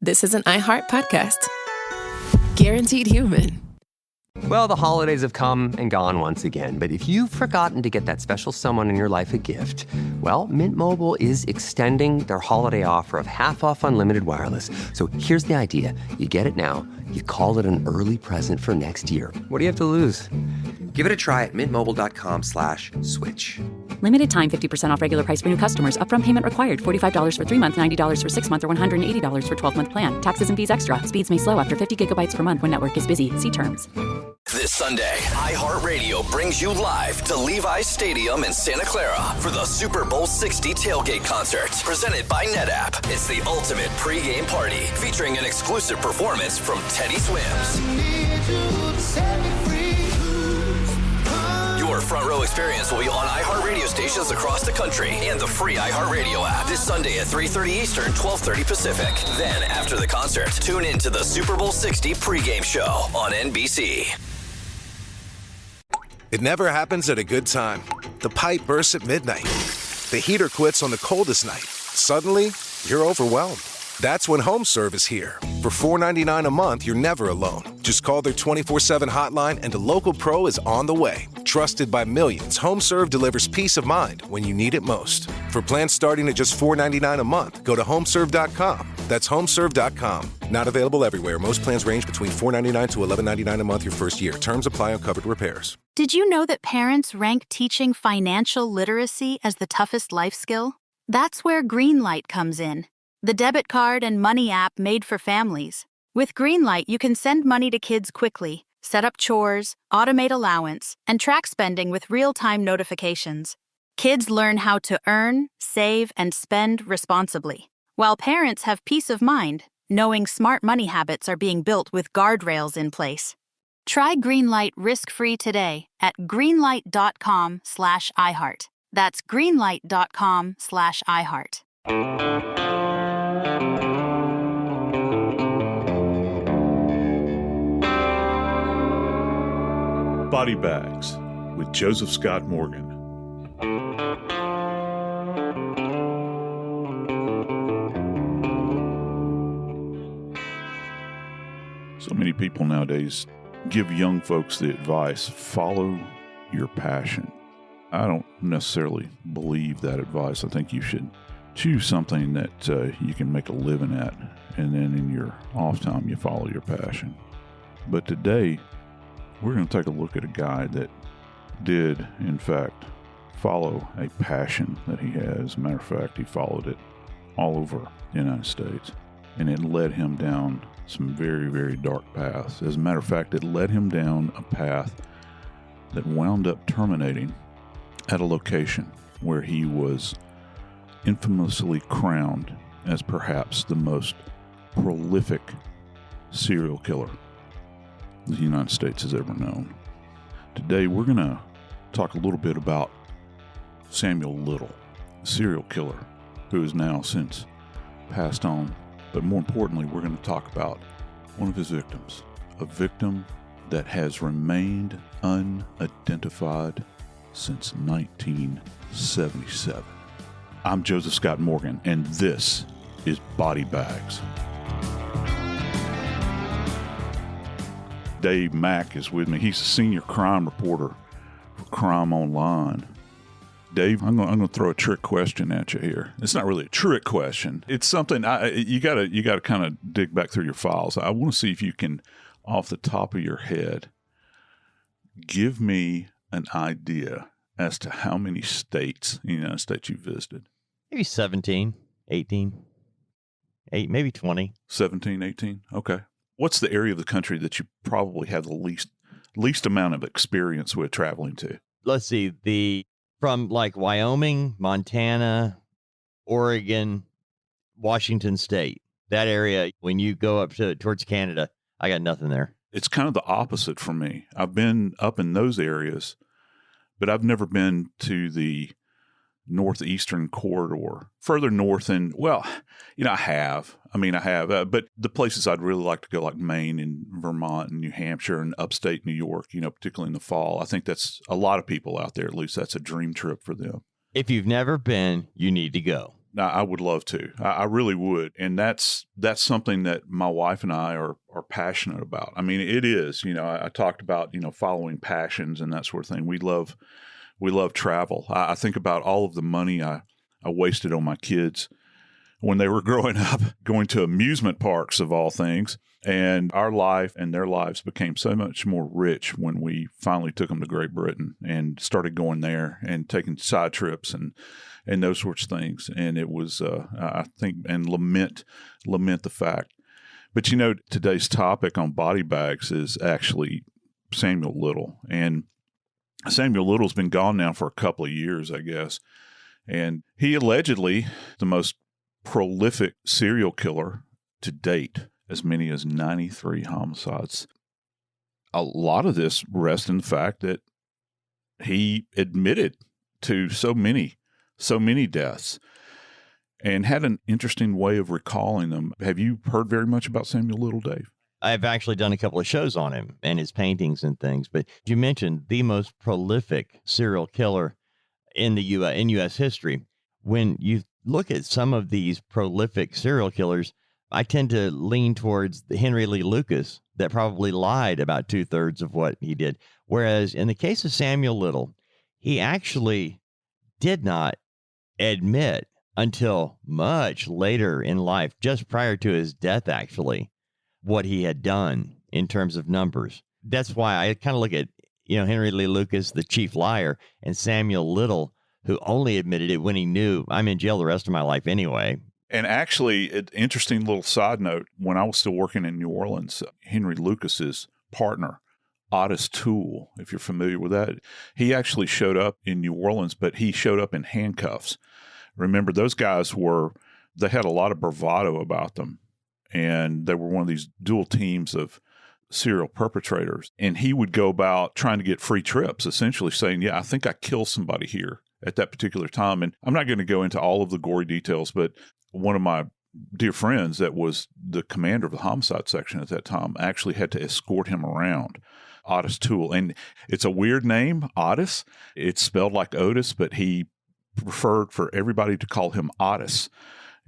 this is an iHeart podcast. Guaranteed human. Well, the holidays have come and gone once again, but if you've forgotten to get that special someone in your life a gift, well, Mint Mobile is extending their holiday offer of half off unlimited wireless. So here's the idea. You get it now, you call it an early present for next year. What do you have to lose? Give it a try at mintmobile.com/switch. Limited time 50% off regular price for new customers. Upfront payment required. $45 for 3 months, $90 for 6 months, or $180 for 12-month plan. Taxes and fees extra. Speeds may slow after 50 gigabytes per month when network is busy. See terms. This Sunday, iHeartRadio brings you live to Levi's Stadium in Santa Clara for the Super Bowl 60 tailgate concert, presented by NetApp. It's the ultimate pregame party, featuring an exclusive performance from Teddy Swims. Your front row experience will be on iHeartRadio stations across the country and the free iHeartRadio app this Sunday at 3:30 Eastern, 12:30 Pacific. Then, after the concert, tune in to the Super Bowl 60 pregame show on NBC. It never happens at a good time. The pipe bursts at midnight. The heater quits on the coldest night. Suddenly, you're overwhelmed. That's when HomeServe is here. For $4.99 a month, you're never alone. Just call their 24/7 hotline and a local pro is on the way. Trusted by millions, HomeServe delivers peace of mind when you need it most. For plans starting at just $4.99 a month, go to homeserve.com. That's homeserve.com. Not available everywhere. Most plans range between $4.99 to $11.99 a month your first year. Terms apply on covered repairs. Did you know that parents rank teaching financial literacy as the toughest life skill? That's where Greenlight comes in. The debit card and money app made for families. With Greenlight, you can send money to kids quickly, set up chores, automate allowance, and track spending with real-time notifications. Kids learn how to earn, save, and spend responsibly, while parents have peace of mind, knowing smart money habits are being built with guardrails in place. Try Greenlight risk-free today at greenlight.com/iHeart. That's greenlight.com/iHeart. Body Bags with Joseph Scott Morgan. So many people nowadays give young folks the advice, follow your passion. I don't necessarily believe that advice. I think you should choose something that you can make a living at, and then in your off time you follow your passion. But today, we're going to take a look at a guy that did, in fact, follow a passion that he has. As a matter of fact, he followed it all over the United States, and it led him down some very, very dark paths. As a matter of fact, it led him down a path that wound up terminating at a location where he was infamously crowned as perhaps the most prolific serial killer the United States has ever known. Today, we're going to talk a little bit about Samuel Little, a serial killer who is now since passed on. But more importantly, we're going to talk about one of his victims, a victim that has remained unidentified since 1977. I'm Joseph Scott Morgan, and this is Body Bags. Dave Mack is with me. He's a senior crime reporter for Crime Online. Dave, I'm going to throw a trick question at you here. It's not really a trick question. It's something you got to kind of dig back through your files. I want to see if you can, off the top of your head, give me an idea as to how many states in the United States you visited. Maybe 17, 18, maybe 20. 17, 18? Okay. What's the area of the country that you probably have the least amount of experience with traveling to? Let's see, from like Wyoming, Montana, Oregon, Washington State, that area, when you go up towards Canada, I got nothing there. It's kind of the opposite for me. I've been up in those areas, but I've never been to the northeastern corridor, further north. And, well, I have. But the places I'd really like to go, like Maine and Vermont and New Hampshire and upstate New York, particularly in the fall. I think that's a lot of people out there, at least that's a dream trip for them. If you've never been, you need to go. I would love to. I really would. And that's something that my wife and I are passionate about. I mean, it is, I talked about, following passions and that sort of thing. We love travel. I think about all of the money I wasted on my kids when they were growing up, going to amusement parks of all things. And our life and their lives became so much more rich when we finally took them to Great Britain and started going there and taking side trips and those sorts of things. And it was, I think, and lament the fact. But, today's topic on body bags is actually Samuel Little. And Samuel Little's been gone now for a couple of years, I guess. And he allegedly the most prolific serial killer to date, as many as 93 homicides. A lot of this rests in the fact that he admitted to so many deaths and had an interesting way of recalling them. Have you heard very much about Samuel Little, Dave? I've actually done a couple of shows on him and his paintings and things, but you mentioned the most prolific serial killer in U.S. history. When you look at some of these prolific serial killers, I tend to lean towards the Henry Lee Lucas that probably lied about 2/3 of what he did. Whereas in the case of Samuel Little, he actually did not admit until much later in life, just prior to his death, actually, what he had done in terms of numbers. That's why I kind of look at, Henry Lee Lucas, the chief liar, and Samuel Little, who only admitted it when he knew, I'm in jail the rest of my life anyway. And actually, an interesting little side note, when I was still working in New Orleans, Henry Lucas's partner, Otis Toole, if you're familiar with that, he actually showed up in New Orleans, but he showed up in handcuffs. Remember, those guys they had a lot of bravado about them, and they were one of these dual teams of serial perpetrators. And he would go about trying to get free trips, essentially saying, I think I killed somebody here at that particular time. And I'm not going to go into all of the gory details, but one of my dear friends that was the commander of the homicide section at that time actually had to escort him around, Otis Toole. And it's a weird name, Otis. It's spelled like Otis, but he preferred for everybody to call him Otis.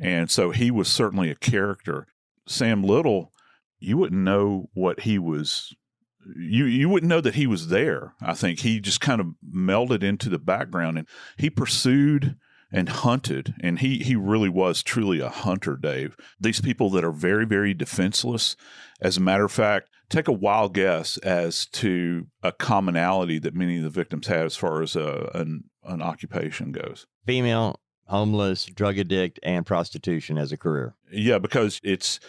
And so he was certainly a character. Sam Little, you wouldn't know what he was. You wouldn't know that he was there. I think he just kind of melded into the background, and he pursued and hunted, and he really was truly a hunter, Dave. These people that are very, very defenseless. As a matter of fact, take a wild guess as to a commonality that many of the victims had as far as an occupation goes. Female, homeless, drug addict, and prostitution as a career. Yeah, because it's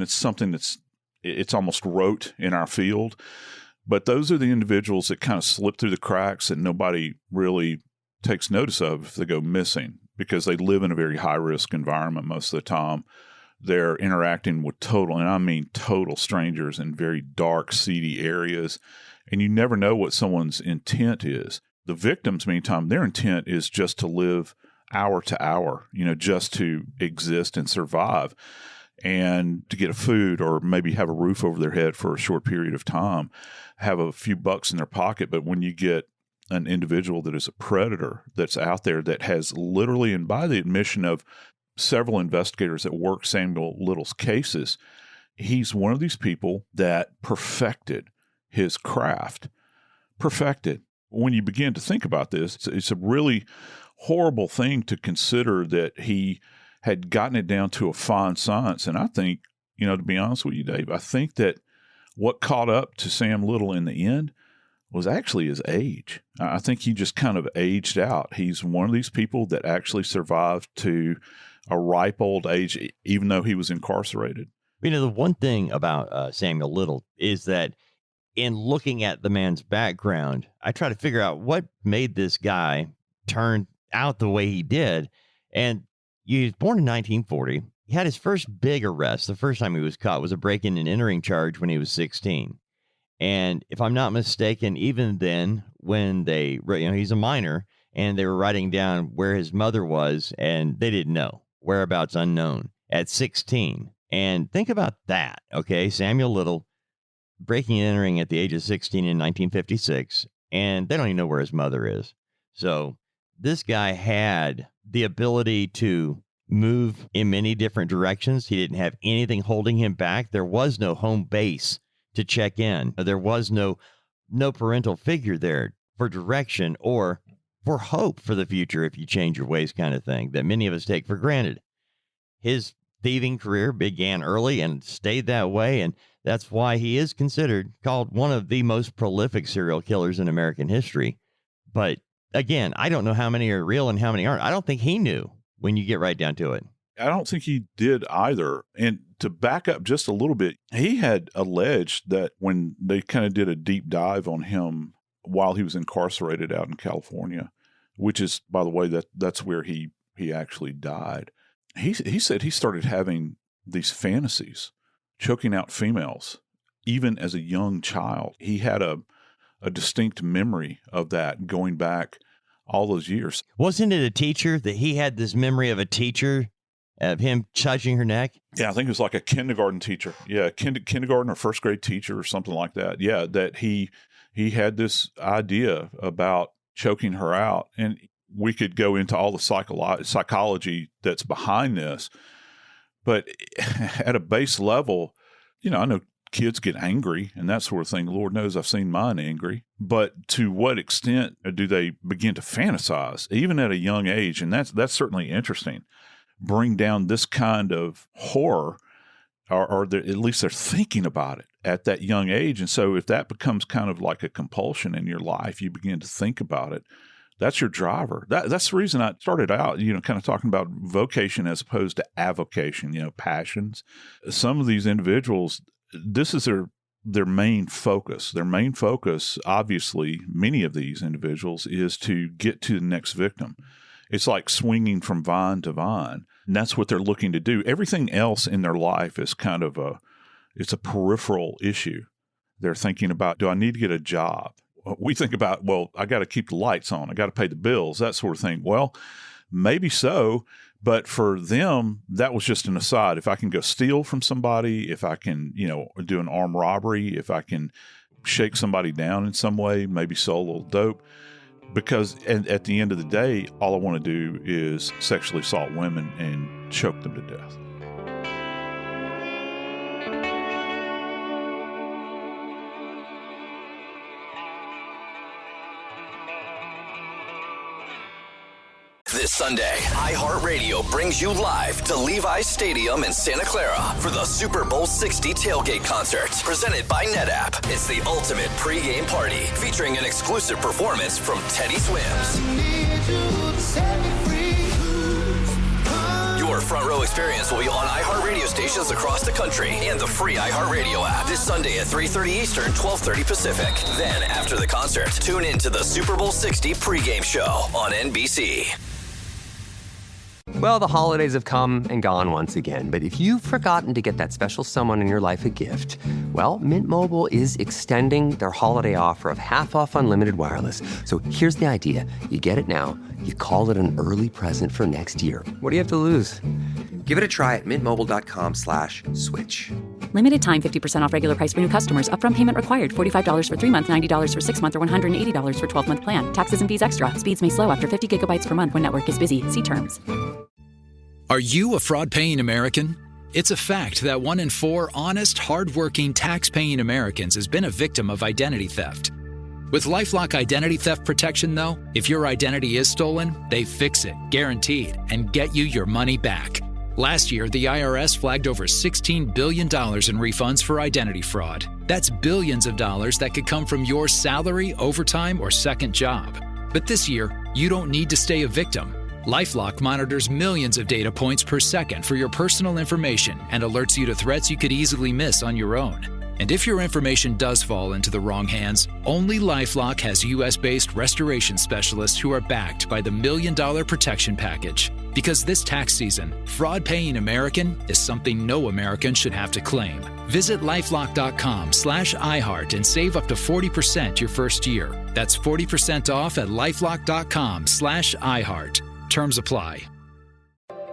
something it's almost rote in our field. But those are the individuals that kind of slip through the cracks and nobody really takes notice of if they go missing, because they live in a very high-risk environment most of the time. They're interacting with total strangers in very dark, seedy areas, and you never know what someone's intent is. The victims, meantime, their intent is just to live hour to hour, just to exist and survive and to get a food or maybe have a roof over their head for a short period of time, have a few bucks in their pocket. But when you get an individual that is a predator that's out there that has literally, and by the admission of several investigators that work Samuel Little's cases, he's one of these people that perfected his craft. Perfected. When you begin to think about this, it's a really horrible thing to consider that he had gotten it down to a fine science. And I think, to be honest with you, Dave, I think that what caught up to Sam Little in the end was actually his age. I think he just kind of aged out. He's one of these people that actually survived to a ripe old age, even though he was incarcerated. The one thing about Samuel Little is that in looking at the man's background, I try to figure out what made this guy turn out the way he did. And he was born in 1940. He had his first big arrest. The first time he was caught was a break-in and entering charge when he was 16. And if I'm not mistaken, even then, when he's a minor, and they were writing down where his mother was, and they didn't know, whereabouts unknown, at 16. And think about that, okay? Samuel Little, breaking and entering at the age of 16 in 1956, and they don't even know where his mother is. So this guy had the ability to move in many different directions. He didn't have anything holding him back. There was no home base to check in. There was no parental figure there for direction or for hope for the future if you change your ways kind of thing that many of us take for granted. His thieving career began early and stayed that way, and that's why he is called one of the most prolific serial killers in American history. But again, I don't know how many are real and how many aren't. I don't think he knew when you get right down to it. I don't think he did either. And to back up just a little bit, he had alleged that when they kind of did a deep dive on him while he was incarcerated out in California, which is, by the way, that's where he actually died. He said he started having these fantasies, choking out females, even as a young child. He had a distinct memory of that going back all those years. Wasn't it a teacher that he had this memory of a teacher, of him touching her neck? Yeah, I think it was like a kindergarten teacher. Yeah, kindergarten or first grade teacher or something like that. Yeah, that he had this idea about choking her out. And we could go into all the psychology that's behind this. But at a base level, I know kids get angry and that sort of thing. Lord knows I've seen mine angry. But to what extent do they begin to fantasize, even at a young age? And that's certainly interesting. Bring down this kind of horror, or at least they're thinking about it at that young age. And so if that becomes kind of like a compulsion in your life, you begin to think about it. That's your driver. That's the reason I started out, kind of talking about vocation as opposed to avocation, passions. Some of these individuals, this is their main focus. Their main focus, obviously, many of these individuals, is to get to the next victim. It's like swinging from vine to vine. And that's what they're looking to do. Everything else in their life is kind of it's a peripheral issue. They're thinking about, do I need to get a job? We think about, well, I got to keep the lights on. I got to pay the bills, that sort of thing. Well, maybe so. But for them, that was just an aside. If I can go steal from somebody, if I can, do an armed robbery, if I can shake somebody down in some way, maybe sell a little dope. Because at the end of the day, all I want to do is sexually assault women and choke them to death. This Sunday, iHeartRadio brings you live to Levi's Stadium in Santa Clara for the Super Bowl 60 tailgate concert, presented by NetApp. It's the ultimate pregame party, featuring an exclusive performance from Teddy Swims. Your front row experience will be on iHeartRadio stations across the country and the free iHeartRadio app this Sunday at 3:30 Eastern, 12:30 Pacific. Then, after the concert, tune in to the Super Bowl 60 pregame show on NBC. Well, the holidays have come and gone once again, but if you've forgotten to get that special someone in your life a gift, well, Mint Mobile is extending their holiday offer of half off unlimited wireless. So here's the idea. You get it now, you call it an early present for next year. What do you have to lose? Give it a try at mintmobile.com/switch. Limited time 50% off regular price for new customers. Upfront payment required. $45 for 3 months, $90 for 6 months, or $180 for 12-month plan. Taxes and fees extra. Speeds may slow after 50 gigabytes per month when network is busy. See terms. Are you a fraud-paying American? It's a fact that 1 in 4 honest, hard-working, tax-paying Americans has been a victim of identity theft. With LifeLock Identity Theft Protection, though, if your identity is stolen, they fix it, guaranteed, and get you your money back. Last year, the IRS flagged over $16 billion in refunds for identity fraud. That's billions of dollars that could come from your salary, overtime, or second job. But this year, you don't need to stay a victim. LifeLock monitors millions of data points per second for your personal information and alerts you to threats you could easily miss on your own. And if your information does fall into the wrong hands, only LifeLock has U.S.-based restoration specialists who are backed by the $1 Million Protection Package. Because this tax season, fraud-paying American is something no American should have to claim. Visit LifeLock.com/iHeart and save up to 40% your first year. That's 40% off at LifeLock.com/iHeart. Terms apply.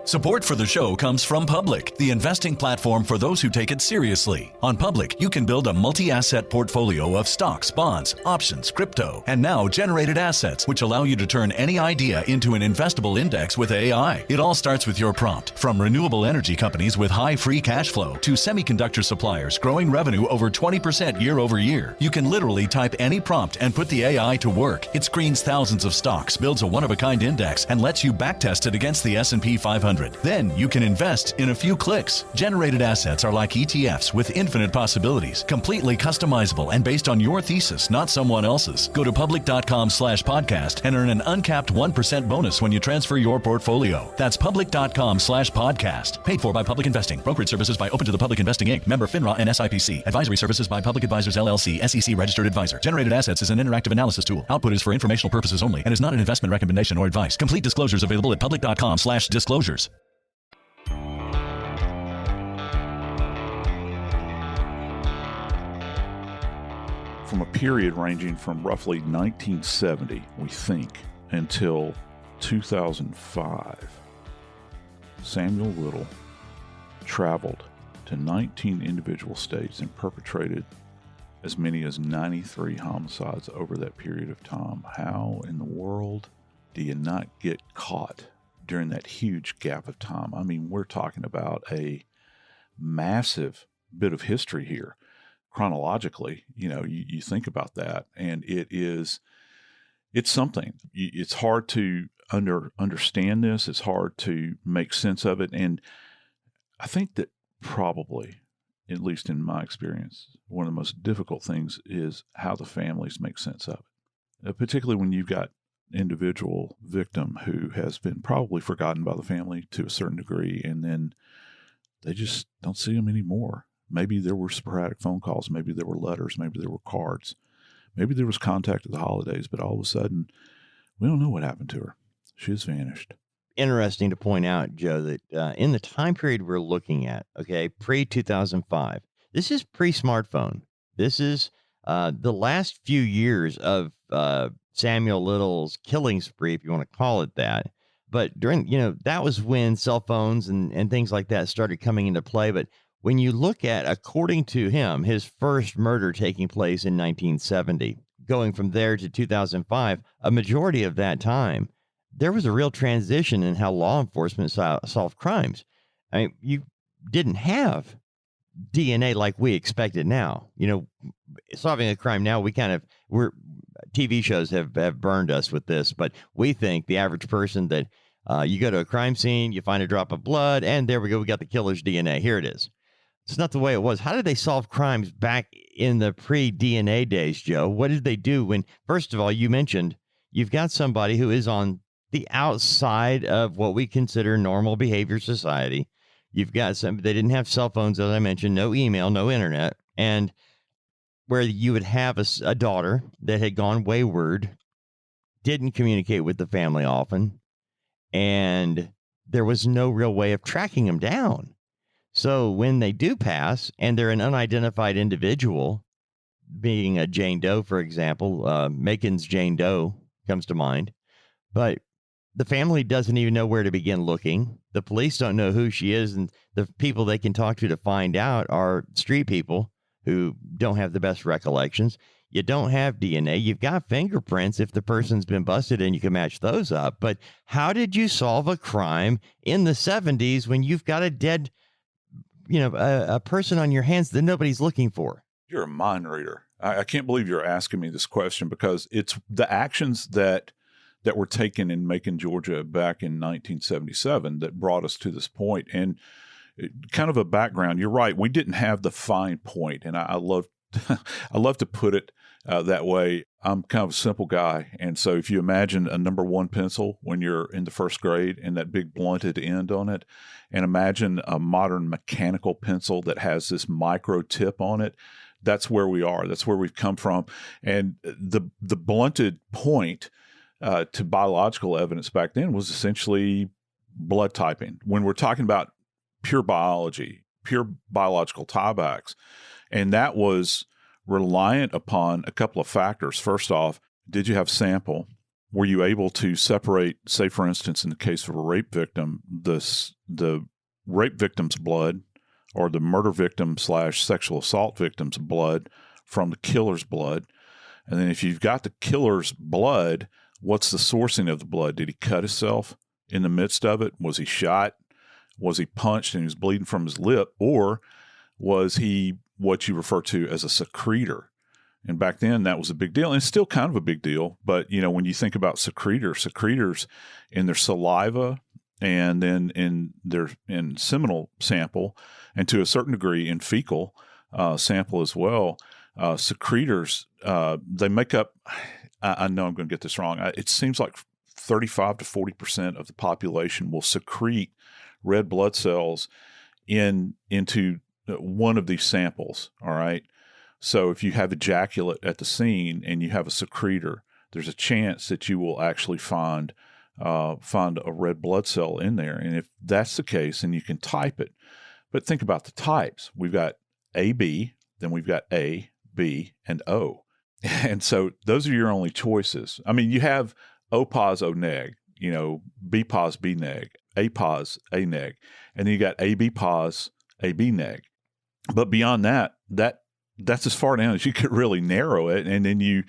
Support for the show comes from Public, the investing platform for those who take it seriously. On Public, you can build a multi-asset portfolio of stocks, bonds, options, crypto, and now generated assets, which allow you to turn any idea into an investable index with AI. It all starts with your prompt. From renewable energy companies with high free cash flow to semiconductor suppliers growing revenue over 20% year over year, you can literally type any prompt and put the AI to work. It screens thousands of stocks, builds a one-of-a-kind index, and lets you backtest it against the S&P 500. Then you can invest in a few clicks. Generated assets are like ETFs with infinite possibilities, completely customizable and based on your thesis, not someone else's. Go to public.com/podcast and earn an uncapped 1% bonus when you transfer your portfolio. That's public.com/podcast. Paid for by Public Investing. Brokerage services by Open to the Public Investing Inc. Member FINRA and SIPC. Advisory services by Public Advisors LLC, SEC registered advisor. Generated assets is an interactive analysis tool. Output is for informational purposes only and is not an investment recommendation or advice. Complete disclosures available at public.com/disclosures. From a period ranging from roughly 1970, we think, until 2005, Samuel Little traveled to 19 individual states and perpetrated as many as 93 homicides over that period of time. How in the world do you not get caught during that huge gap of time? I mean, we're talking about a massive bit of history here. Chronologically, you think about that, and it's something. It's hard to understand this. It's hard to make sense of it. And I think that probably, at least in my experience, one of the most difficult things is how the families make sense of it, particularly when you've got an individual victim who has been probably forgotten by the family to a certain degree, and then they just don't see them anymore. Maybe there were sporadic phone calls. Maybe there were letters. Maybe there were cards. Maybe there was contact at the holidays, but all of a sudden, we don't know what happened to her. She has vanished. Interesting to point out, Joe, that in the time period we're looking at, pre-2005, this is pre-smartphone. This is the last few years of Samuel Little's killing spree, if you want to call it that. But during, that was when cell phones and things like that started coming into play. But when you look at, according to him, his first murder taking place in 1970, going from there to 2005, a majority of that time, there was a real transition in how law enforcement solved crimes. I mean, you didn't have DNA like we expect it now. Solving a crime now, TV shows have burned us with this, but we think the average person that you go to a crime scene, you find a drop of blood, and there we go, we got the killer's DNA. Here it is. It's not the way it was. How did they solve crimes back in the pre-DNA days, Joe? What did they do when, first of all, you mentioned you've got somebody who is on the outside of what we consider normal behavior society. You've got they didn't have cell phones, as I mentioned, no email, no internet, and where you would have a daughter that had gone wayward, didn't communicate with the family often, and there was no real way of tracking them down. So when they do pass and they're an unidentified individual, being a Jane Doe, for example, Macon's Jane Doe comes to mind, but the family doesn't even know where to begin looking. The police don't know who she is, and the people they can talk to find out are street people who don't have the best recollections. You don't have DNA. You've got fingerprints if the person's been busted, and you can match those up. But how did you solve a crime in the 70s when you've got a dead a person on your hands that nobody's looking for? You're a mind reader. I can't believe you're asking me this question, because it's the actions that were taken in Macon, Georgia back in 1977 that brought us to this point. And kind of a background, you're right, we didn't have the fine point. And I love to put it that way. I'm kind of a simple guy. And so if you imagine a number 1 pencil when you're in the first grade and that big blunted end on it, and imagine a modern mechanical pencil that has this micro tip on it, that's where we are. That's where we've come from. And the blunted point to biological evidence back then was essentially blood typing. When we're talking about pure biology, pure biological tiebacks, and that was reliant upon a couple of factors. First off, did you have sample? Were you able to separate, say, for instance, in the case of a rape victim, the the rape victim's blood or the murder victim / sexual assault victim's blood from the killer's blood. And then if you've got the killer's blood, what's the sourcing of the blood? Did he cut himself in the midst of it? Was he shot? Was he punched and he was bleeding from his lip? Or was he what you refer to as a secretor? And back then that was a big deal. And it's still kind of a big deal. But, you know, when you think about secretors in their saliva and then in seminal sample, and to a certain degree in fecal sample as well, secretors, they make up, I know I'm going to get this wrong. It seems like 35 to 40% of the population will secrete red blood cells into one of these samples. All right. So if you have ejaculate at the scene and you have a secretor, there's a chance that you will actually find a red blood cell in there. And if that's the case, then you can type it. But think about the types. We've got AB, then we've got A, B, and O. And so those are your only choices. I mean, you have O pos, O neg, you know, B pos, B neg, A pos, A neg, and then you got AB pos, AB neg. But beyond that, that's as far down as you could really narrow it. And then you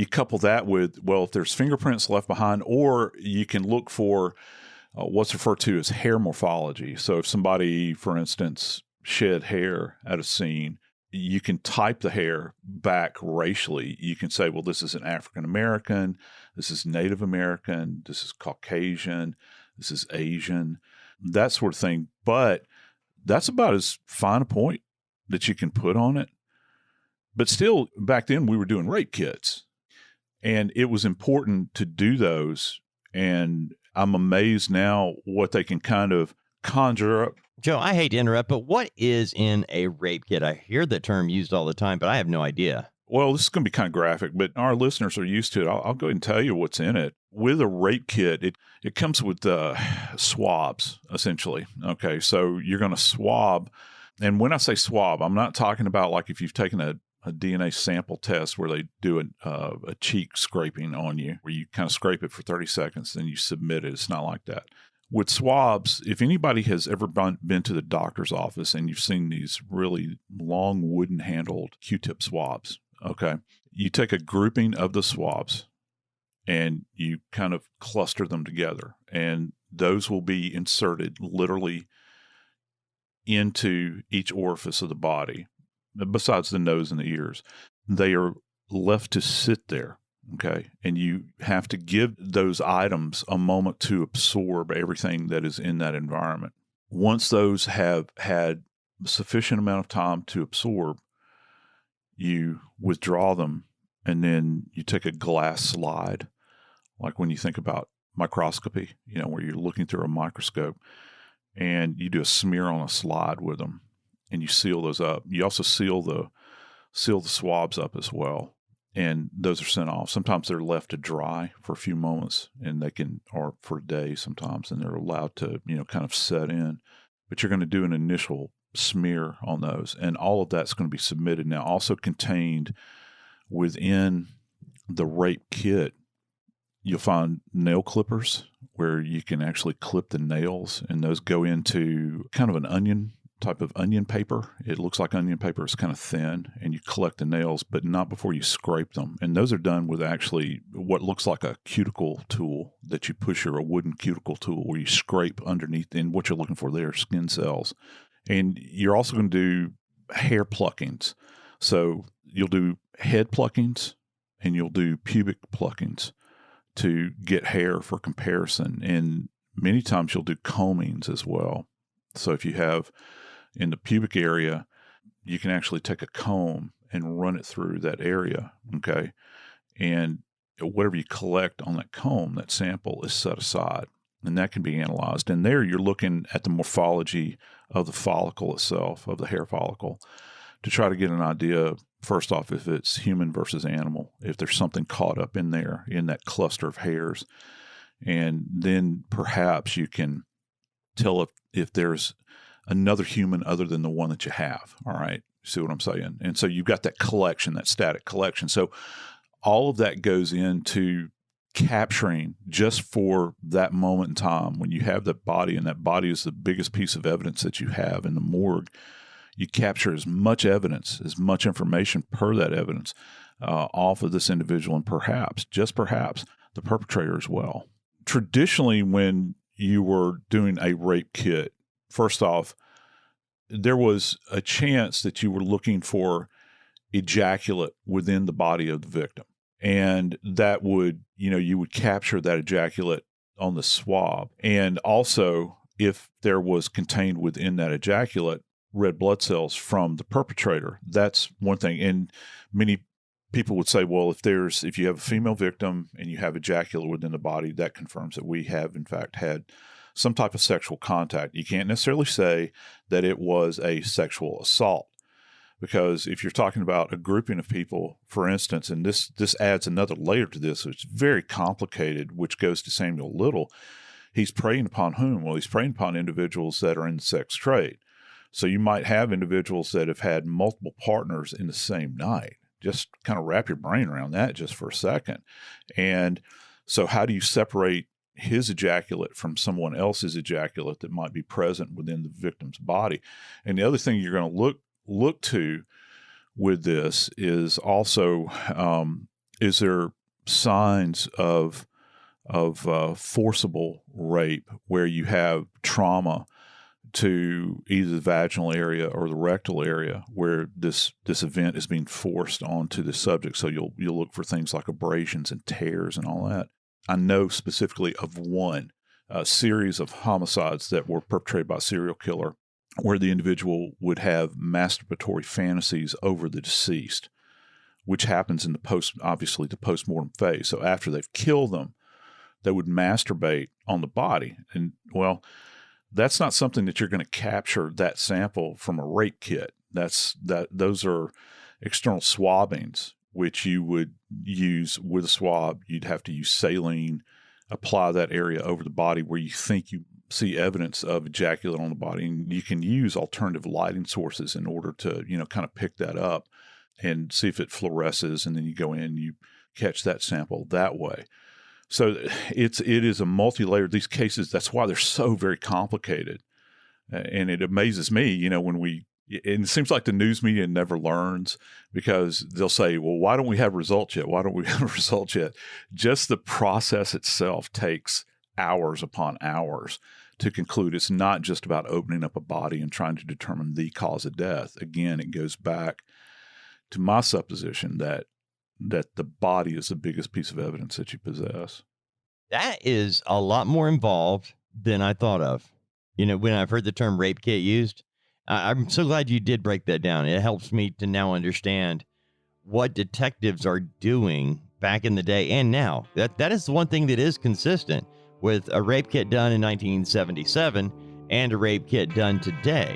couple that with, well, if there's fingerprints left behind, or you can look for what's referred to as hair morphology. So if somebody, for instance, shed hair at a scene, you can type the hair back racially. You can say, well, this is an African American, this is Native American, this is Caucasian, this is Asian, that sort of thing. But that's about as fine a point that you can put on it. But still, back then we were doing rape kits, and it was important to do those. And I'm amazed now what they can kind of conjure up. Joe, I hate to interrupt, but what is in a rape kit? I hear the term used all the time, but I have no idea. Well, this is going to be kind of graphic, but our listeners are used to it. I'll go ahead and tell you what's in it. With a rape kit, it comes with swabs, essentially. Okay, so you're going to swab. And when I say swab, I'm not talking about like if you've taken a DNA sample test where they do a cheek scraping on you, where you kind of scrape it for 30 seconds, then you submit it. It's not like that. With swabs, if anybody has ever been to the doctor's office and you've seen these really long wooden-handled Q-tip swabs, okay, you take a grouping of the swabs and you kind of cluster them together, and those will be inserted literally into each orifice of the body, besides the nose and the ears. They are left to sit there. Okay. And you have to give those items a moment to absorb everything that is in that environment. Once those have had a sufficient amount of time to absorb, you withdraw them, and then you take a glass slide, like when you think about microscopy, you know, where you're looking through a microscope, and you do a smear on a slide with them, and you seal those up. You also seal the swabs up as well. And those are sent off. Sometimes they're left to dry for a few moments, and or for a day sometimes, and they're allowed to, you know, kind of set in. But you're going to do an initial smear on those, and all of that's going to be submitted. Now, also contained within the rape kit, you'll find nail clippers where you can actually clip the nails, and those go into kind of an onion type of onion paper. It looks like onion paper. It's kind of thin, and you collect the nails, but not before you scrape them. And those are done with actually what looks like a cuticle tool that you push, or a wooden cuticle tool where you scrape underneath, and what you're looking for there are skin cells. And you're also going to do hair pluckings. So you'll do head pluckings and you'll do pubic pluckings to get hair for comparison. And many times you'll do combings as well. So if you have in the pubic area, you can actually take a comb and run it through that area, okay? And whatever you collect on that comb, that sample is set aside, and that can be analyzed. And there you're looking at the morphology of the follicle itself, of the hair follicle, to try to get an idea, first off, if it's human versus animal, if there's something caught up in there, in that cluster of hairs. And then perhaps you can tell if there's another human other than the one that you have. All right. See what I'm saying? And so you've got that collection, that static collection. So all of that goes into capturing just for that moment in time when you have that body, and that body is the biggest piece of evidence that you have in the morgue. You capture as much evidence, as much information per that evidence off of this individual, and perhaps, just perhaps, the perpetrator as well. Traditionally, when you were doing a rape kit, first off, there was a chance that you were looking for ejaculate within the body of the victim. And that would, you would capture that ejaculate on the swab. And also, if there was contained within that ejaculate red blood cells from the perpetrator, that's one thing. And many people would say, well, if you have a female victim and you have ejaculate within the body, that confirms that we have, in fact, had some type of sexual contact. You can't necessarily say that it was a sexual assault, because if you're talking about a grouping of people, for instance, and this adds another layer to this, which is very complicated, which goes to Samuel Little. He's preying upon whom? Well, he's preying upon individuals that are in the sex trade. So you might have individuals that have had multiple partners in the same night. Just kind of wrap your brain around that just for a second. And so how do you separate his ejaculate from someone else's ejaculate that might be present within the victim's body? And the other thing you're going to look to with this is also, is there signs of forcible rape where you have trauma to either the vaginal area or the rectal area where this event is being forced onto the subject? So you'll look for things like abrasions and tears and all that. I know specifically of one series of homicides that were perpetrated by a serial killer where the individual would have masturbatory fantasies over the deceased, which happens in the postmortem phase. So after they've killed them, they would masturbate on the body. And, well, that's not something that you're going to capture that sample from a rape kit. Those are external swabbings, which you would use with a swab. You'd have to use saline, apply that area over the body where you think you see evidence of ejaculate on the body. And you can use alternative lighting sources in order to, kind of pick that up and see if it fluoresces. And then you go in and you catch that sample that way. So it is a multi-layered, these cases, that's why they're so very complicated. And it amazes me, and it seems like the news media never learns, because they'll say, well, why don't we have results yet? Why don't we have results yet? Just the process itself takes hours upon hours to conclude. It's not just about opening up a body and trying to determine the cause of death. Again, it goes back to my supposition that the body is the biggest piece of evidence that you possess. That is a lot more involved than I thought of. When I've heard the term rape kit used, I'm so glad you did break that down. It helps me to now understand what detectives are doing back in the day and now. That is the one thing that is consistent with a rape kit done in 1977 and a rape kit done today.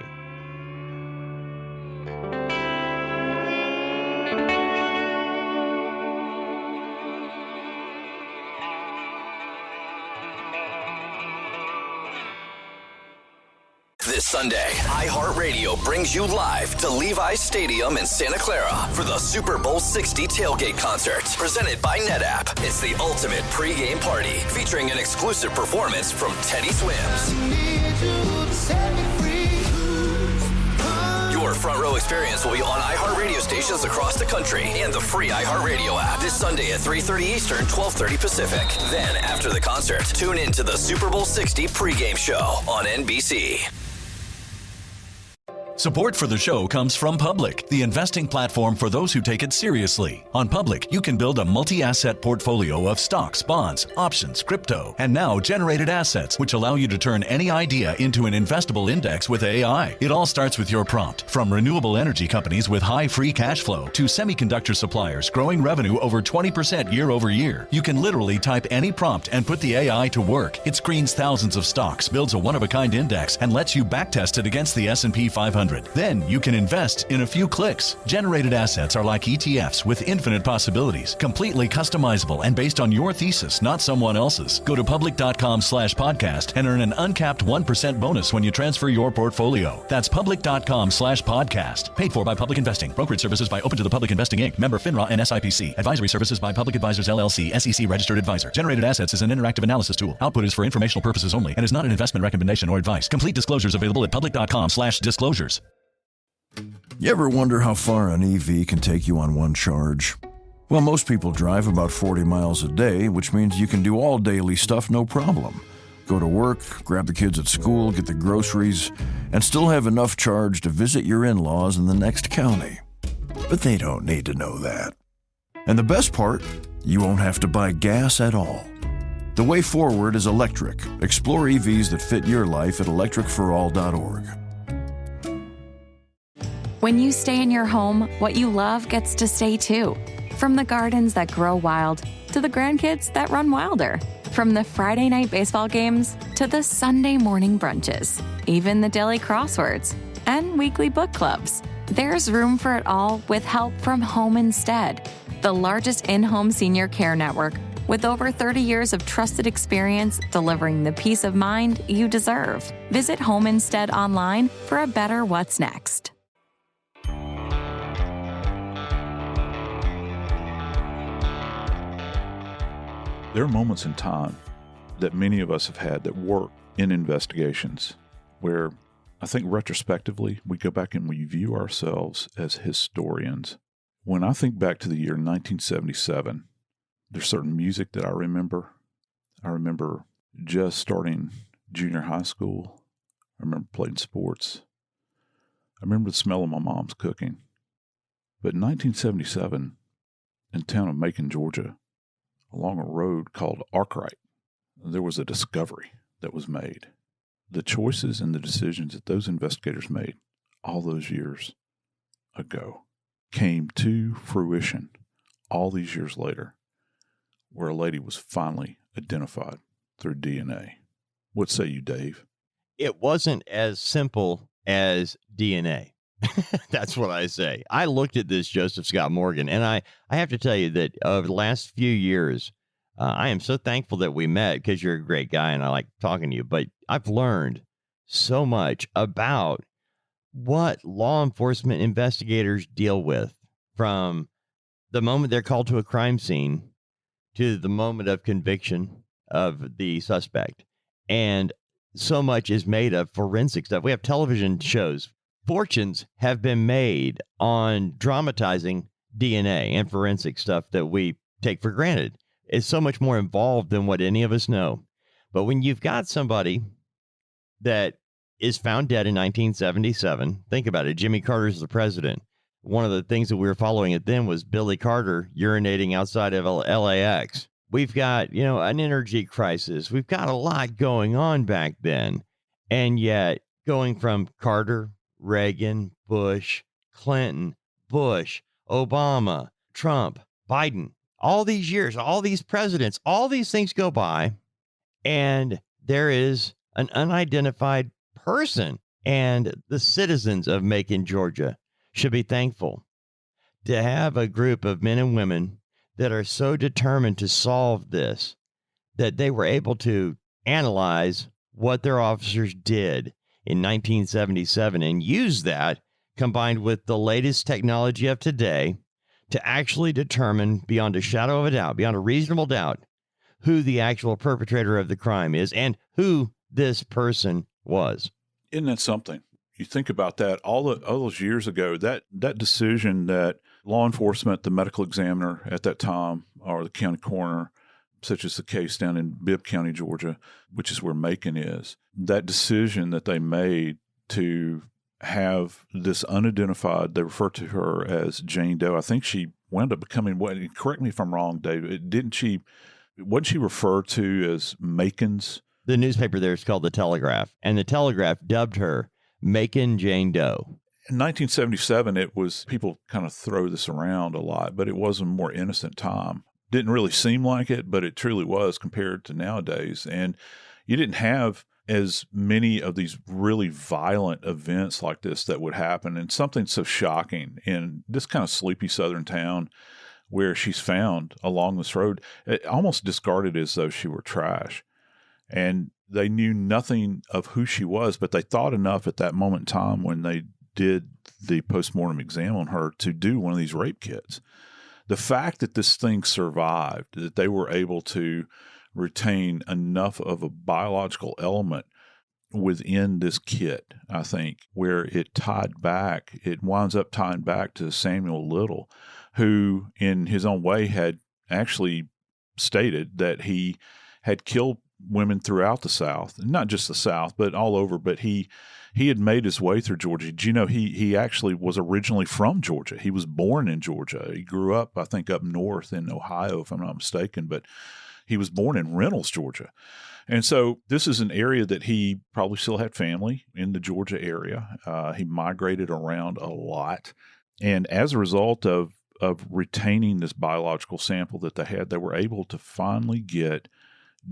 This Sunday, iHeartRadio brings you live to Levi's Stadium in Santa Clara for the Super Bowl 60 tailgate concert, presented by NetApp. It's the ultimate pregame party, featuring an exclusive performance from Teddy Swims. Your front row experience will be on iHeartRadio stations across the country and the free iHeartRadio app this Sunday at 3:30 Eastern, 12:30 Pacific. Then, after the concert, tune in to the Super Bowl 60 pregame show on NBC. Support for the show comes from Public, the investing platform for those who take it seriously. On Public, you can build a multi-asset portfolio of stocks, bonds, options, crypto, and now generated assets, which allow you to turn any idea into an investable index with AI. It all starts with your prompt. From renewable energy companies with high free cash flow to semiconductor suppliers growing revenue over 20% year over year, you can literally type any prompt and put the AI to work. It screens thousands of stocks, builds a one-of-a-kind index, and lets you backtest it against the S&P 500. 100. Then you can invest in a few clicks. Generated assets are like ETFs with infinite possibilities, completely customizable and based on your thesis, not someone else's. Go to public.com/podcast and earn an uncapped 1% bonus when you transfer your portfolio. That's public.com/podcast. Paid for by Public Investing. Brokerage services by Open to the Public Investing Inc. Member FINRA and SIPC. Advisory services by Public Advisors LLC, SEC registered advisor. Generated assets is an interactive analysis tool. Output is for informational purposes only and is not an investment recommendation or advice. Complete disclosures available at public.com/disclosures. You ever wonder how far an EV can take you on one charge? Well, most people drive about 40 miles a day, which means you can do all daily stuff no problem. Go to work, grab the kids at school, get the groceries, and still have enough charge to visit your in-laws in the next county. But they don't need to know that. And the best part, you won't have to buy gas at all. The way forward is electric. Explore EVs that fit your life at electricforall.org. When you stay in your home, what you love gets to stay too. From the gardens that grow wild to the grandkids that run wilder. From the Friday night baseball games to the Sunday morning brunches. Even the daily crosswords and weekly book clubs. There's room for it all with help from Home Instead, the largest in-home senior care network with over 30 years of trusted experience delivering the peace of mind you deserve. Visit Home Instead online for a better what's next. There are moments in time that many of us have had that work in investigations where I think retrospectively we go back and we view ourselves as historians. When I think back to the year 1977, there's certain music that I remember. I remember just starting junior high school. I remember playing sports. I remember the smell of my mom's cooking. But in 1977, in the town of Macon, Georgia, along a road called Arkwright, there was a discovery that was made. The choices and the decisions that those investigators made all those years ago came to fruition all these years later, where a lady was finally identified through DNA. What say you, Dave? It wasn't as simple as DNA. That's what I say. I looked at this, Joseph Scott Morgan, and I have to tell you that over the last few years, I am so thankful that we met because you're a great guy and I like talking to you, but I've learned so much about what law enforcement investigators deal with from the moment they're called to a crime scene to the moment of conviction of the suspect. And so much is made of forensic stuff. We have television shows. Fortunes have been made on dramatizing DNA and forensic stuff that we take for granted. It's so much more involved than what any of us know. But when you've got somebody that is found dead in 1977, think about it. Jimmy Carter's the president. One of the things that we were following it then was Billy Carter urinating outside of LAX. We've got, an energy crisis. We've got a lot going on back then. And yet going from Carter, Reagan, Bush, Clinton, Bush, Obama, Trump, Biden, all these years, all these presidents, all these things go by, and there is an unidentified person. And the citizens of Macon, Georgia, should be thankful to have a group of men and women that are so determined to solve this that they were able to analyze what their officers did in 1977 and use that combined with the latest technology of today to actually determine beyond a shadow of a doubt, beyond a reasonable doubt, who the actual perpetrator of the crime is and who this person was. Isn't that something? You think about that all those years ago, that decision that law enforcement, the medical examiner at that time, or the county coroner, such as the case down in Bibb County, Georgia, which is where Macon is, that decision that they made to have this unidentified, they refer to her as Jane Doe. I think she wound up becoming, correct me if I'm wrong, Dave, wasn't she referred to as Macon's? The newspaper there is called The Telegraph, and The Telegraph dubbed her Macon Jane Doe. In 1977, it was, people kind of throw this around a lot, but it was a more innocent time. Didn't really seem like it, but it truly was compared to nowadays. And you didn't have as many of these really violent events like this that would happen, and something so shocking in this kind of sleepy southern town where she's found along this road, almost discarded as though she were trash. And they knew nothing of who she was, but they thought enough at that moment in time when they did the postmortem exam on her to do one of these rape kits. The fact that this thing survived, that they were able to retain enough of a biological element within this kit, I think, where it winds up tying back to Samuel Little, who in his own way had actually stated that he had killed women throughout the South, not just the South, but all over. But he had made his way through Georgia. Did you know he actually was originally from Georgia? He was born in Georgia. He grew up, I think, up north in Ohio, if I'm not mistaken, but he was born in Reynolds, Georgia. And so this is an area that he probably still had family in the Georgia area. He migrated around a lot. And as a result of retaining this biological sample that they had, they were able to finally get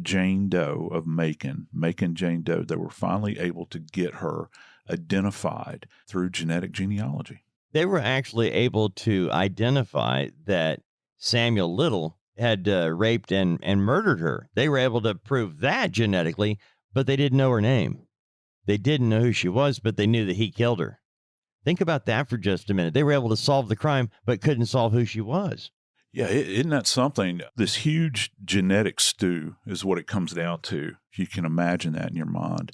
Jane Doe of Macon Jane Doe. They were finally able to get her identified through genetic genealogy. They were actually able to identify that Samuel Little had raped and murdered her. They were able to prove that genetically, but they didn't know her name. They didn't know who she was, but they knew that he killed her. Think about that for just a minute. They were able to solve the crime, but couldn't solve who she was. Yeah, isn't that something? This huge genetic stew is what it comes down to. If you can imagine that in your mind.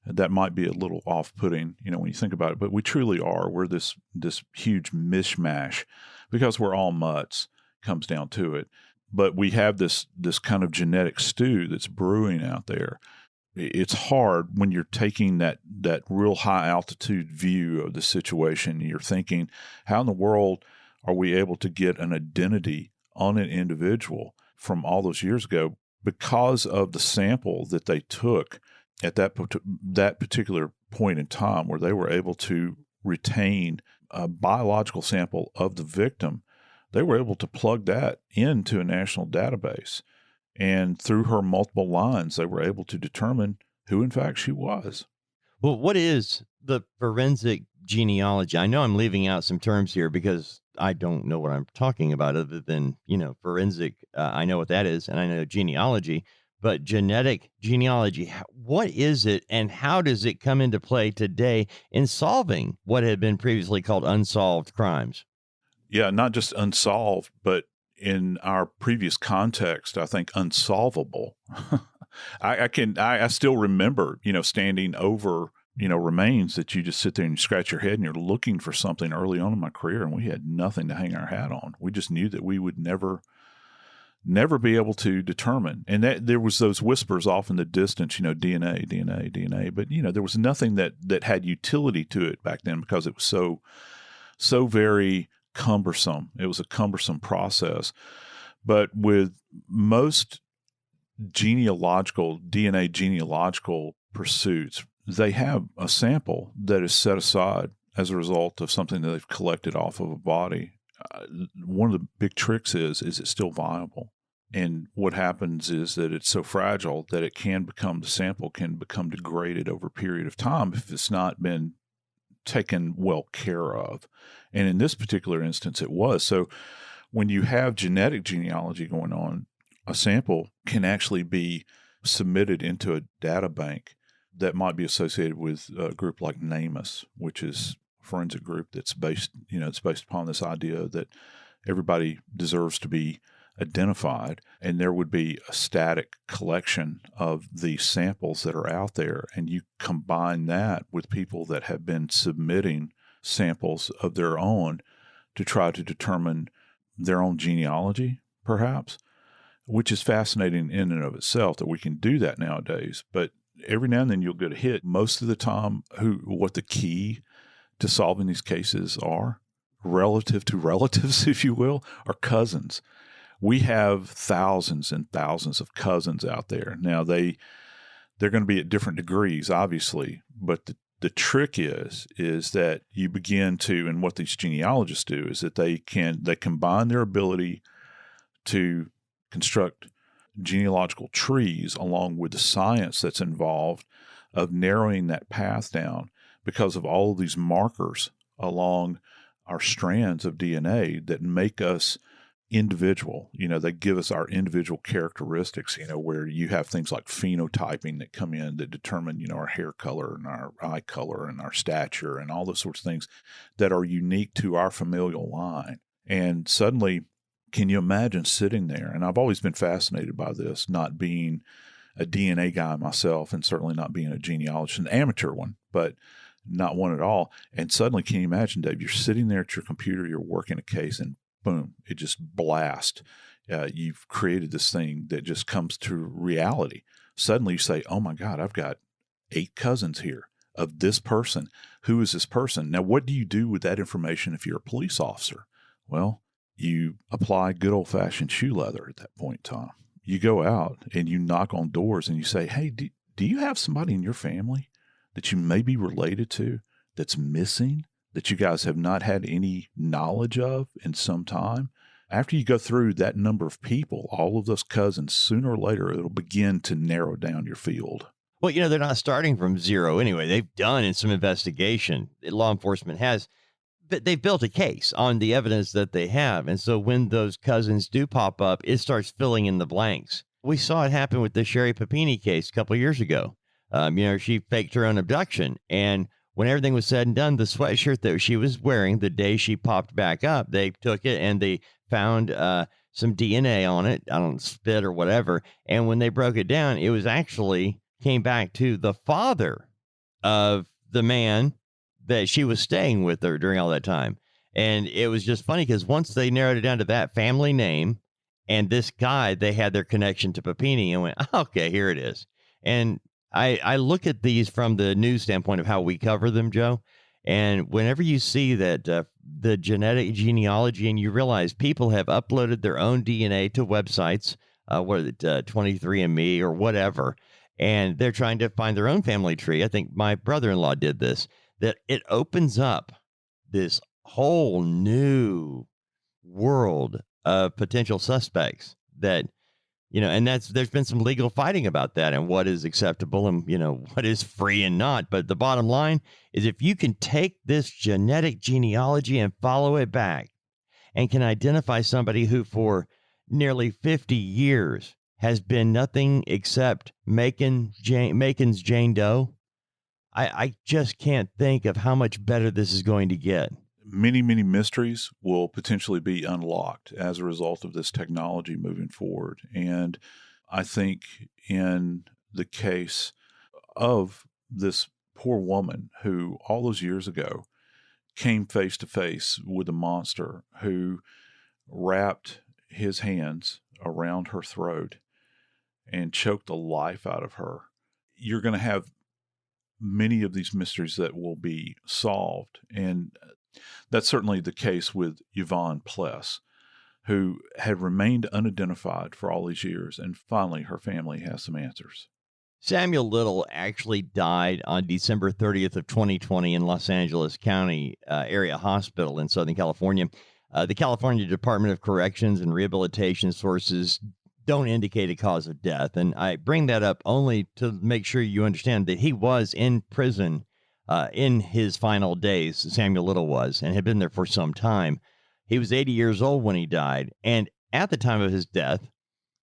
That might be a little off-putting, when you think about it, but we truly are. We're this huge mishmash because we're all mutts, comes down to it. But we have this kind of genetic stew that's brewing out there. It's hard when you're taking that real high altitude view of the situation. You're thinking, how in the world are we able to get an identity on an individual from all those years ago because of the sample that they took at that particular point in time, where they were able to retain a biological sample of the victim? They were able to plug that into a national database. And through her multiple lines, they were able to determine who, in fact, she was. Well, what is the forensic genealogy? I know I'm leaving out some terms here because I don't know what I'm talking about other than, forensic. I know what that is, and I know genealogy. But genetic genealogy, what is it, and how does it come into play today in solving what had been previously called unsolved crimes? Yeah, not just unsolved, but in our previous context, I think unsolvable. I still remember, standing over, remains that you just sit there and you scratch your head and you're looking for something early on in my career, and we had nothing to hang our hat on. We just knew that we would never be able to determine. And that there was those whispers off in the distance, DNA, but, there was nothing that had utility to it back then because it was so very cumbersome. It was a cumbersome process. But with most DNA genealogical pursuits, they have a sample that is set aside as a result of something that they've collected off of a body. One of the big tricks is it still viable? And what happens is that it's so fragile that the sample can become degraded over a period of time if it's not been taken well care of. And in this particular instance, it was. So when you have genetic genealogy going on, a sample can actually be submitted into a data bank that might be associated with a group like NamUs, which is a forensic group that's based, it's based upon this idea that everybody deserves to be identified, and there would be a static collection of the samples that are out there, and you combine that with people that have been submitting samples of their own to try to determine their own genealogy, perhaps, which is fascinating in and of itself that we can do that nowadays. But every now and then you'll get a hit. Most of the time, what the key to solving these cases are, relative to relatives, if you will, are cousins. We have thousands and thousands of cousins out there. Now, they're going to be at different degrees, obviously, but the trick is that you begin to, and what these genealogists do is that they combine their ability to construct genealogical trees along with the science that's involved of narrowing that path down because of all of these markers along our strands of DNA that make us individual. They give us our individual characteristics, where you have things like phenotyping that come in that determine, our hair color and our eye color and our stature and all those sorts of things that are unique to our familial line. And suddenly, can you imagine sitting there? And I've always been fascinated by this, not being a DNA guy myself and certainly not being a genealogist, an amateur one, but not one at all. And suddenly, can you imagine, Dave, you're sitting there at your computer, you're working a case, and boom, it just blasts. You've created this thing that just comes to reality. Suddenly you say, oh my God, I've got 8 cousins here of this person. Who is this person? Now, what do you do with that information if you're a police officer? Well, you apply good old-fashioned shoe leather at that point in time. You go out and you knock on doors and you say, hey, do you have somebody in your family that you may be related to that's missing, that you guys have not had any knowledge of in some time? After you go through that number of people, all of those cousins, sooner or later, it'll begin to narrow down your field. Well, they're not starting from zero anyway. They've done in some investigation. Law enforcement has. But they've built a case on the evidence that they have. And so when those cousins do pop up, it starts filling in the blanks. We saw it happen with the Sherry Papini case a couple of years ago. She faked her own abduction. And when everything was said and done, the sweatshirt that she was wearing the day she popped back up, they took it and they found some DNA on it, I don't know, spit or whatever. And when they broke it down, it was actually came back to the father of the man that she was staying with her during all that time. And it was just funny because once they narrowed it down to that family name and this guy, they had their connection to Papini and went, okay, here it is. And I look at these from the news standpoint of how we cover them, Joe. And whenever you see that the genetic genealogy and you realize people have uploaded their own DNA to websites, 23andMe or whatever, and they're trying to find their own family tree. I think my brother-in-law did this. That it opens up this whole new world of potential suspects that, and there's been some legal fighting about that and what is acceptable and, what is free and not. But the bottom line is if you can take this genetic genealogy and follow it back and can identify somebody who for nearly 50 years has been nothing except Macon's Jane Doe, I just can't think of how much better this is going to get. Many, many mysteries will potentially be unlocked as a result of this technology moving forward. And I think in the case of this poor woman who all those years ago came face to face with a monster who wrapped his hands around her throat and choked the life out of her, you're going to have many of these mysteries that will be solved. And that's certainly the case with Yvonne Pless, who had remained unidentified for all these years. And finally, her family has some answers. Samuel Little actually died on December 30th of 2020 in Los Angeles County Area Hospital in Southern California. The California Department of Corrections and Rehabilitation sources don't indicate a cause of death. And I bring that up only to make sure you understand that he was in prison in his final days. Samuel Little was, and had been there for some time. He was 80 years old when he died. And at the time of his death,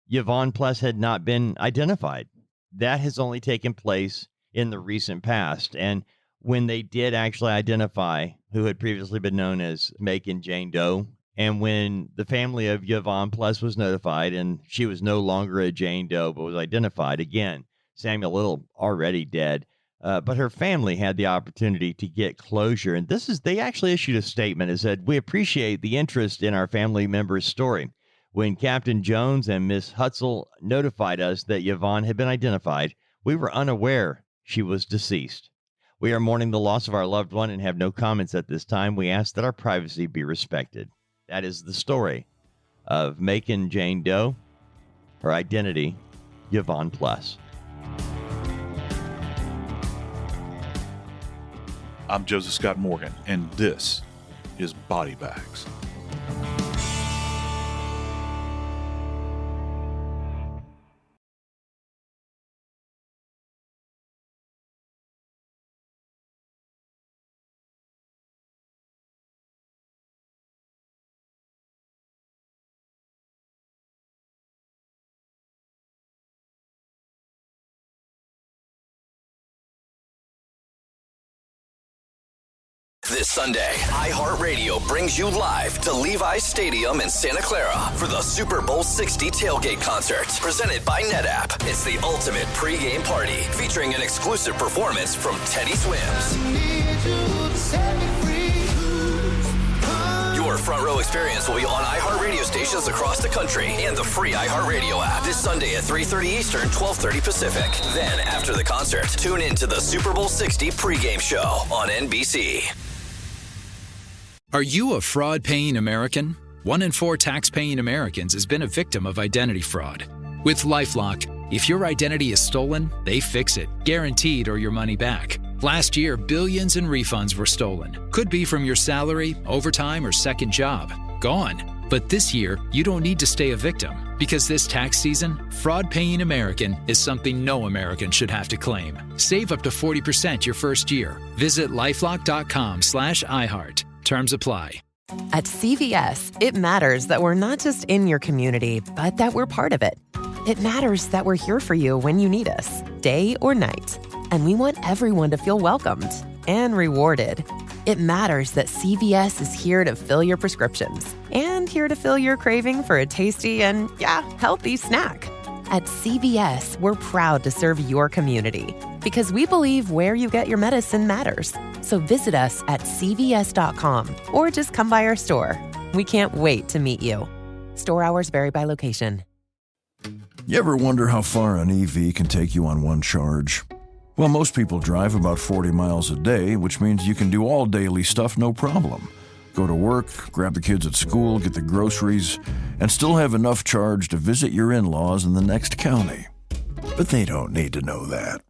Yvonne Pless had not been identified. That has only taken place in the recent past. And when they did actually identify who had previously been known as Macon Jane Doe, and when the family of Yvonne Pless was notified and she was no longer a Jane Doe but was identified, again, Samuel Little already dead, but her family had the opportunity to get closure. And they actually issued a statement that said, "We appreciate the interest in our family member's story. When Captain Jones and Miss Hutzel notified us that Yvonne had been identified, we were unaware she was deceased. We are mourning the loss of our loved one and have no comments at this time. We ask that our privacy be respected." That is the story of Macon Jane Doe, her identity, Yvonne Pless. I'm Joseph Scott Morgan, and this is Body Bags. This Sunday, iHeartRadio brings you live to Levi's Stadium in Santa Clara for the Super Bowl 60 tailgate concert, presented by NetApp. It's the ultimate pregame party, featuring an exclusive performance from Teddy Swims. Your front row experience will be on iHeartRadio stations across the country and the free iHeartRadio app this Sunday at 3:30 Eastern, 12:30 Pacific. Then, after the concert, tune in to the Super Bowl 60 pregame show on NBC. Are you a fraud-paying American? 1 in 4 tax-paying Americans has been a victim of identity fraud. With LifeLock, if your identity is stolen, they fix it, guaranteed, or your money back. Last year, billions in refunds were stolen. Could be from your salary, overtime, or second job. Gone. But this year, you don't need to stay a victim, because this tax season, fraud-paying American is something no American should have to claim. Save up to 40% your first year. Visit lifelock.com/iHeart. Terms apply. At CVS, it matters that we're not just in your community, but that we're part of it. It matters that we're here for you when you need us, day or night. And we want everyone to feel welcomed and rewarded. It matters that CVS is here to fill your prescriptions and here to fill your craving for a tasty and, healthy snack. At CVS, we're proud to serve your community because we believe where you get your medicine matters. So visit us at cvs.com or just come by our store. We can't wait to meet you. Store hours vary by location. You ever wonder how far an EV can take you on one charge? Well, most people drive about 40 miles a day, which means you can do all daily stuff no problem. Go to work, grab the kids at school, get the groceries, and still have enough charge to visit your in-laws in the next county. But they don't need to know that.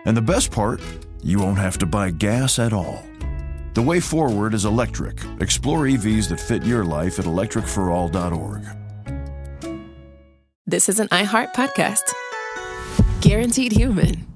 And the best part, you won't have to buy gas at all. The way forward is electric. Explore EVs that fit your life at electricforall.org. This is an iHeart podcast. Guaranteed human.